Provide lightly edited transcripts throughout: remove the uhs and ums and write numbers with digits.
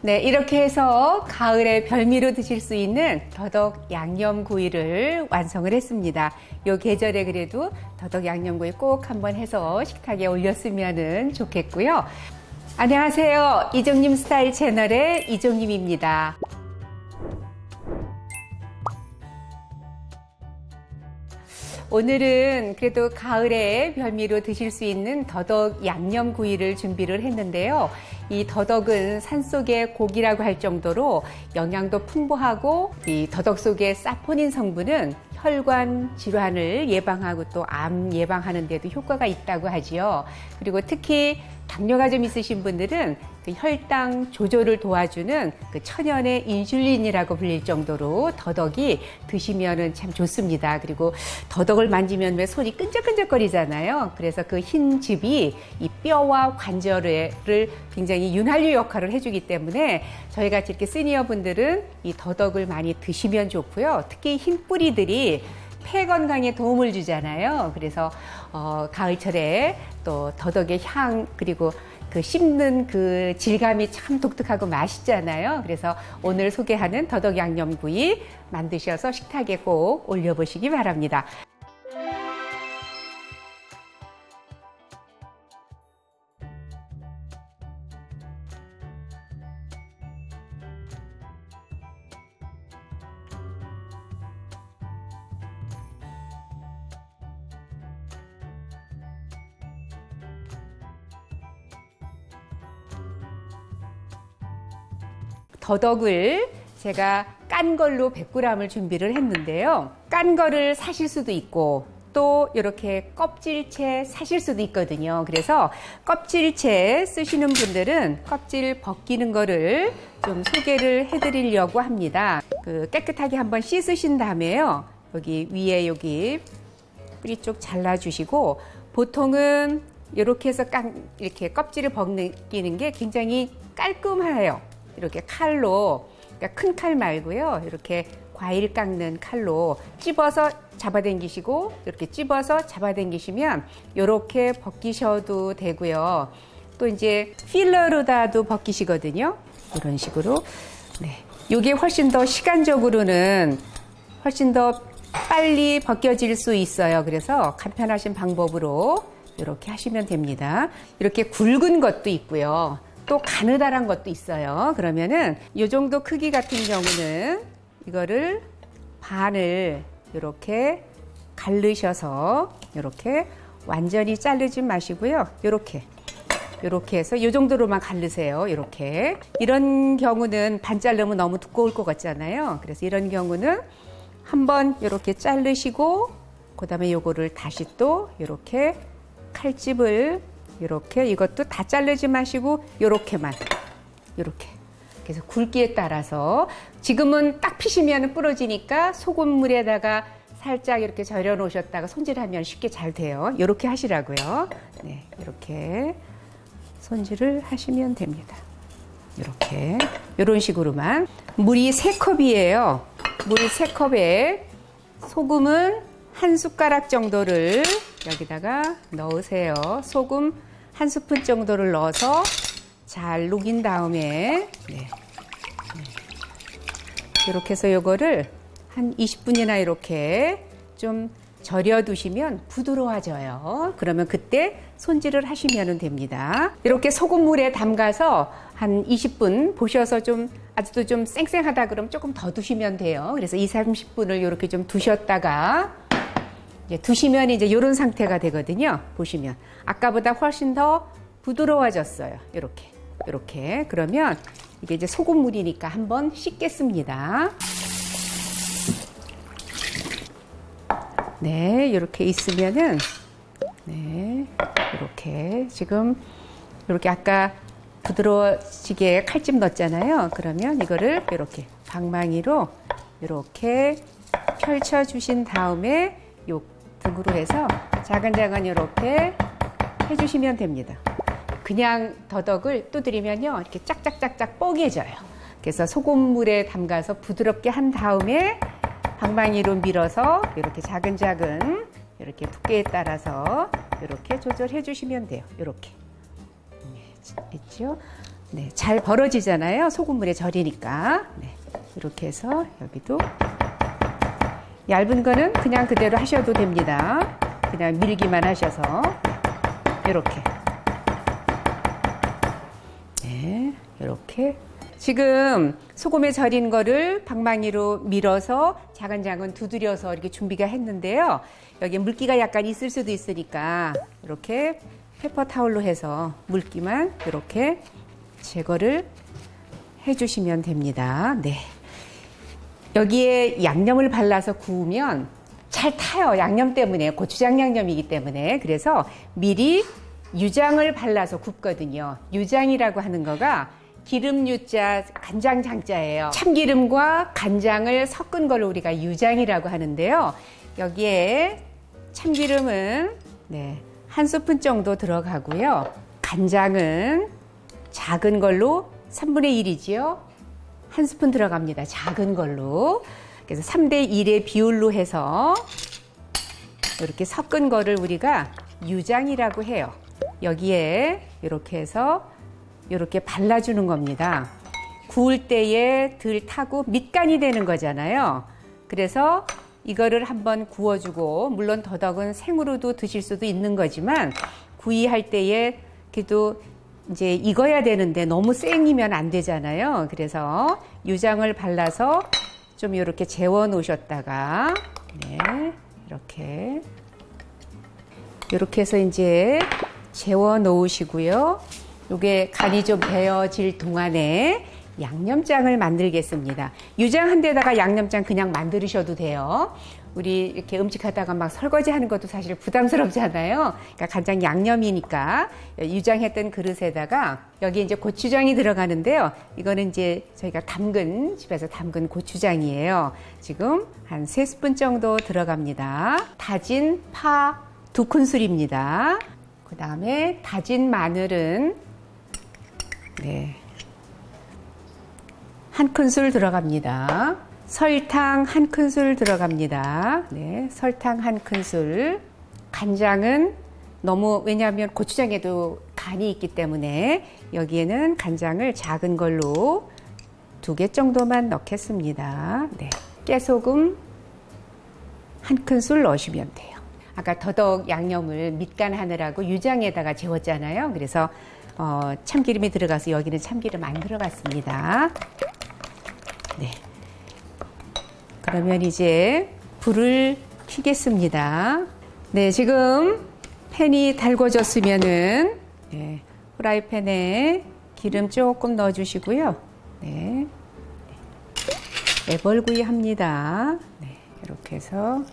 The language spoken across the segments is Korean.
네, 이렇게 해서 가을에 별미로 드실 수 있는 더덕 양념구이를 완성을 했습니다. 요 계절에 그래도 더덕 양념구이 꼭 한번 해서 식탁에 올렸으면 좋겠고요. 안녕하세요. 이종님 스타일 채널의 이종님입니다. 오늘은 그래도 가을에 별미로 드실 수 있는 더덕 양념구이를 준비를 했는데요. 이 더덕은 산속의 고기라고 할 정도로 영양도 풍부하고 이 더덕 속의 사포닌 성분은 혈관 질환을 예방하고 또 암 예방하는 데도 효과가 있다고 하지요. 그리고 특히 당뇨가 좀 있으신 분들은 그 혈당 조절을 도와주는 그 천연의 인슐린이라고 불릴 정도로 더덕이 드시면은 참 좋습니다. 그리고 더덕을 만지면 왜 손이 끈적끈적거리잖아요. 그래서 그 흰 즙이 이 뼈와 관절을 굉장히 윤활유 역할을 해주기 때문에 저희같이 이렇게 시니어 분들은 이 더덕을 많이 드시면 좋고요. 특히 흰 뿌리들이 폐 건강에 도움을 주잖아요. 그래서 가을철에 또 더덕의 향 그리고 그 씹는 그 질감이 참 독특하고 맛있잖아요. 그래서 오늘 소개하는 더덕 양념구이 만드셔서 식탁에 꼭 올려보시기 바랍니다. 더덕을 제가 깐 걸로 100g을 준비를 했는데요. 깐 거를 사실 수도 있고 또 이렇게 껍질채 사실 수도 있거든요. 그래서 껍질채 쓰시는 분들은 껍질 벗기는 거를 좀 소개를 해드리려고 합니다. 그 깨끗하게 한번 씻으신 다음에요. 여기 위에 여기 뿌리 쪽 잘라주시고 보통은 이렇게 해서 이렇게 껍질을 벗기는 게 굉장히 깔끔해요. 이렇게 칼로, 그러니까 큰 칼 말고요. 이렇게 과일 깎는 칼로 찝어서 잡아당기시고 이렇게 찝어서 잡아당기시면 이렇게 벗기셔도 되고요. 또 이제 필러로다도 벗기시거든요. 이런 식으로. 네. 이게 훨씬 더 시간적으로는 훨씬 더 빨리 벗겨질 수 있어요. 그래서 간편하신 방법으로 이렇게 하시면 됩니다. 이렇게 굵은 것도 있고요. 또 가느다란 것도 있어요. 그러면은 이 정도 크기 같은 경우는 이거를 반을 이렇게 갈르셔서 이렇게 완전히 자르지 마시고요. 이렇게 해서 이 정도로만 갈르세요. 이렇게. 이런 경우는 반 자르면 너무 두꺼울 것 같잖아요. 그래서 이런 경우는 한번 이렇게 자르시고 그다음에 요거를 다시 또 이렇게 칼집을 이렇게 이것도 다 자르지 마시고 요렇게만 이렇게 그래서 굵기에 따라서 지금은 딱 피시면 부러지니까 소금물에다가 살짝 이렇게 절여 놓으셨다가 손질하면 쉽게 잘 돼요. 이렇게 하시라고요. 네, 이렇게 손질을 하시면 됩니다. 이렇게 이런 식으로만. 물이 3컵이에요. 물 3컵에 소금은 1숟가락 정도를 여기다가 넣으세요. 소금 1스푼 정도를 넣어서 잘 녹인 다음에 이렇게 해서 요거를 한 20분이나 이렇게 좀 절여 두시면 부드러워져요. 그러면 그때 손질을 하시면 됩니다. 이렇게 소금물에 담가서 한 20분 보셔서 좀 아직도 좀 쌩쌩하다 그러면 조금 더 두시면 돼요. 그래서 20-30분을 이렇게 좀 두셨다가 이제 두시면 이제 이런 상태가 되거든요. 보시면 아까보다 훨씬 더 부드러워졌어요. 이렇게 그러면 이게 이제 소금물이니까 한번 씻겠습니다. 네, 이렇게 있으면은 네, 이렇게 지금 이렇게 아까 부드러워지게 칼집 넣었잖아요. 그러면 이거를 이렇게 방망이로 이렇게 펼쳐 주신 다음에 요 등으로 해서 자근자근 이렇게 해주시면 됩니다. 그냥 더덕을 두드리면요 이렇게 짝짝짝짝 뽀개져요. 그래서 소금물에 담가서 부드럽게 한 다음에 방망이로 밀어서 이렇게 자근자근 이렇게 두께에 따라서 이렇게 조절해 주시면 돼요. 이렇게 있죠. 네, 잘 벌어지잖아요. 소금물에 절이니까. 네, 이렇게 해서 여기도 얇은 거는 그냥 그대로 하셔도 됩니다. 그냥 밀기만 하셔서 이렇게. 네, 이렇게. 지금 소금에 절인 거를 방망이로 밀어서 작은 두드려서 이렇게 준비가 했는데요. 여기 물기가 약간 있을 수도 있으니까 이렇게 페퍼 타올로 해서 물기만 이렇게 제거를 해주시면 됩니다. 네. 여기에 양념을 발라서 구우면 잘 타요. 양념 때문에, 고추장 양념이기 때문에. 그래서 미리 유장을 발라서 굽거든요. 유장이라고 하는 거가 기름 유자, 간장 장자예요. 참기름과 간장을 섞은 걸 우리가 유장이라고 하는데요. 여기에 참기름은 네, 한 스푼 정도 들어가고요. 간장은 작은 걸로 3분의 1이지요. 한 스푼 들어갑니다. 작은 걸로. 그래서 3대 1의 비율로 해서 이렇게 섞은 거를 우리가 유장이라고 해요. 여기에 이렇게 해서 이렇게 발라주는 겁니다. 구울 때에 덜 타고 밑간이 되는 거잖아요. 그래서 이거를 한번 구워주고, 물론 더덕은 생으로도 드실 수도 있는 거지만 구이할 때에 그래도 이제 익어야 되는데 너무 생이면 안 되잖아요. 그래서 유장을 발라서 좀 이렇게 재워 놓으셨다가 네, 이렇게 해서 이제 재워 놓으시고요. 요게 간이 좀 배어질 동안에 양념장을 만들겠습니다. 유장 한 데다가 양념장 그냥 만드셔도 돼요. 우리 이렇게 음식 하다가 막 설거지 하는 것도 사실 부담스럽잖아요. 그러니까 간장 양념이니까 유장했던 그릇에다가 여기 이제 고추장이 들어가는데요. 이거는 이제 저희가 집에서 담근 고추장이에요. 지금 한 3스푼 정도 들어갑니다. 다진 파 2큰술입니다. 그 다음에 다진 마늘은 네, 1큰술 들어갑니다. 설탕 1큰술 들어갑니다. 네, 설탕 1큰술. 간장은 너무, 왜냐하면 고추장에도 간이 있기 때문에 여기에는 간장을 작은 걸로 2개 정도만 넣겠습니다. 네, 깨소금 1큰술 넣으시면 돼요. 아까 더덕 양념을 밑간하느라고 유장에다가 재웠잖아요. 그래서 참기름이 들어가서 여기는 참기름 안 들어갔습니다. 네. 그러면 이제 불을 켜겠습니다. 네, 지금 팬이 달궈졌으면은 네, 프라이팬에 기름 조금 넣어주시고요. 네, 애벌구이 합니다. 네, 이렇게 해서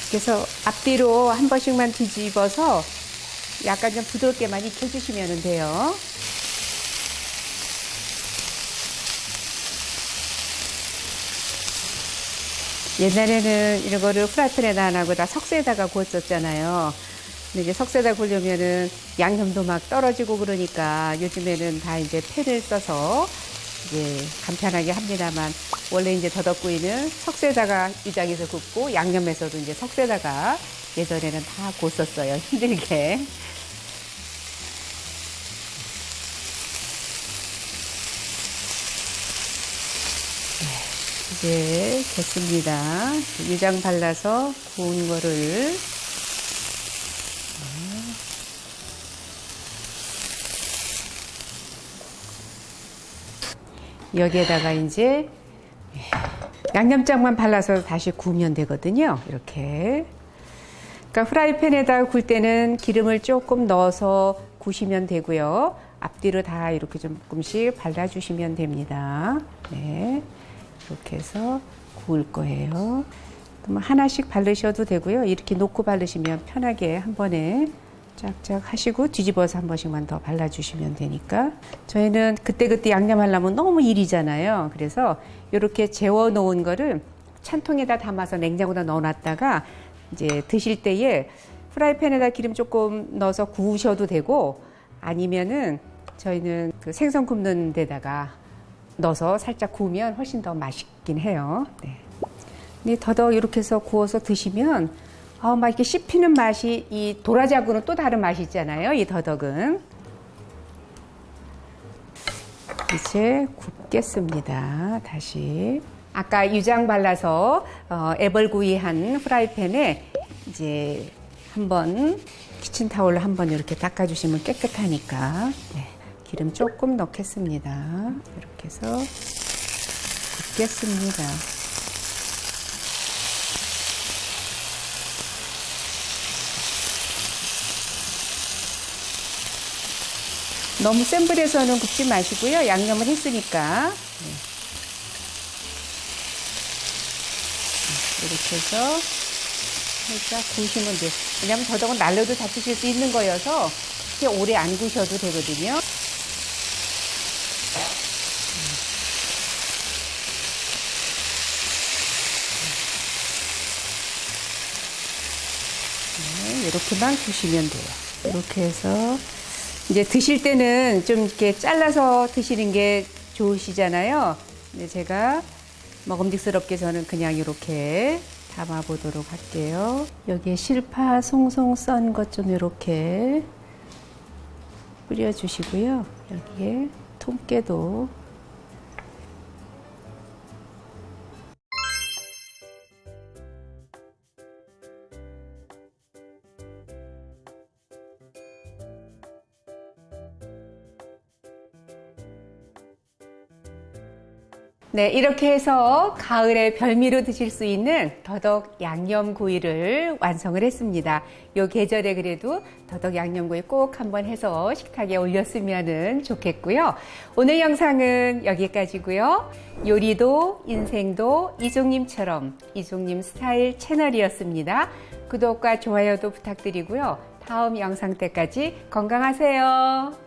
그래서 앞뒤로 한 번씩만 뒤집어서 약간 좀 부드럽게만 익혀주시면 돼요. 옛날에는 이런 거를 프라이팬에다 안 하고 다 석쇠에다가 구웠었잖아요. 근데 이제 석쇠에다 구우려면은 양념도 막 떨어지고 그러니까 요즘에는 다 이제 팬을 써서 이제 간편하게 합니다만, 원래 이제 더덕구이는 석쇠에다가 유장해서 굽고 양념에서도 이제 석쇠에다가 예전에는 다 구웠었어요. 힘들게. 네, 이제 됐습니다. 유장 발라서 구운 거를 여기에다가 이제 양념장만 발라서 다시 구우면 되거든요. 이렇게. 그러니까 프라이팬에다 구울 때는 기름을 조금 넣어서 구우시면 되고요. 앞뒤로 다 이렇게 조금씩 발라주시면 됩니다. 네. 이렇게 해서 구울 거예요. 그럼 하나씩 바르셔도 되고요. 이렇게 놓고 바르시면 편하게 한 번에 쫙쫙 하시고 뒤집어서 한 번씩만 더 발라주시면 되니까. 저희는 그때그때 양념하려면 너무 일이잖아요. 그래서 이렇게 재워 놓은 거를 찬통에다 담아서 냉장고에다 넣어놨다가 이제 드실 때에 프라이팬에다 기름 조금 넣어서 구우셔도 되고, 아니면은 저희는 그 생선 굽는 데다가 넣어서 살짝 구우면 훨씬 더 맛있긴 해요. 네. 근데 더덕 이렇게 해서 구워서 드시면 막 이렇게 씹히는 맛이 이 도라지하고는 또 다른 맛이 있잖아요. 이 더덕은. 이제 굽겠습니다. 다시. 아까 유장 발라서 애벌구이 한 프라이팬에 이제 한번 키친타올로 한번 이렇게 닦아주시면 깨끗하니까. 네. 기름 조금 넣겠습니다. 이렇게 해서 굽겠습니다. 너무 센 불에서는 굽지 마시고요. 양념을 했으니까. 네. 이렇게 해서 살짝 구우시면 돼요. 왜냐하면 더덕은 날로도 다치실 수 있는 거여서 그렇게 오래 안 구우셔도 되거든요. 네, 이렇게만 구우시면 돼요. 이렇게 해서 이제 드실 때는 좀 이렇게 잘라서 드시는 게 좋으시잖아요. 근데 제가 먹음직스럽게 저는 그냥 이렇게 담아 보도록 할게요. 여기에 실파 송송 썬 것 좀 이렇게 뿌려주시고요. 여기에 통깨도 네, 이렇게 해서 가을에 별미로 드실 수 있는 더덕 양념구이를 완성을 했습니다. 요 계절에 그래도 더덕 양념구이 꼭 한번 해서 식탁에 올렸으면 좋겠고요. 오늘 영상은 여기까지고요. 요리도 인생도 이종님처럼 이종님 스타일 채널이었습니다. 구독과 좋아요도 부탁드리고요. 다음 영상 때까지 건강하세요.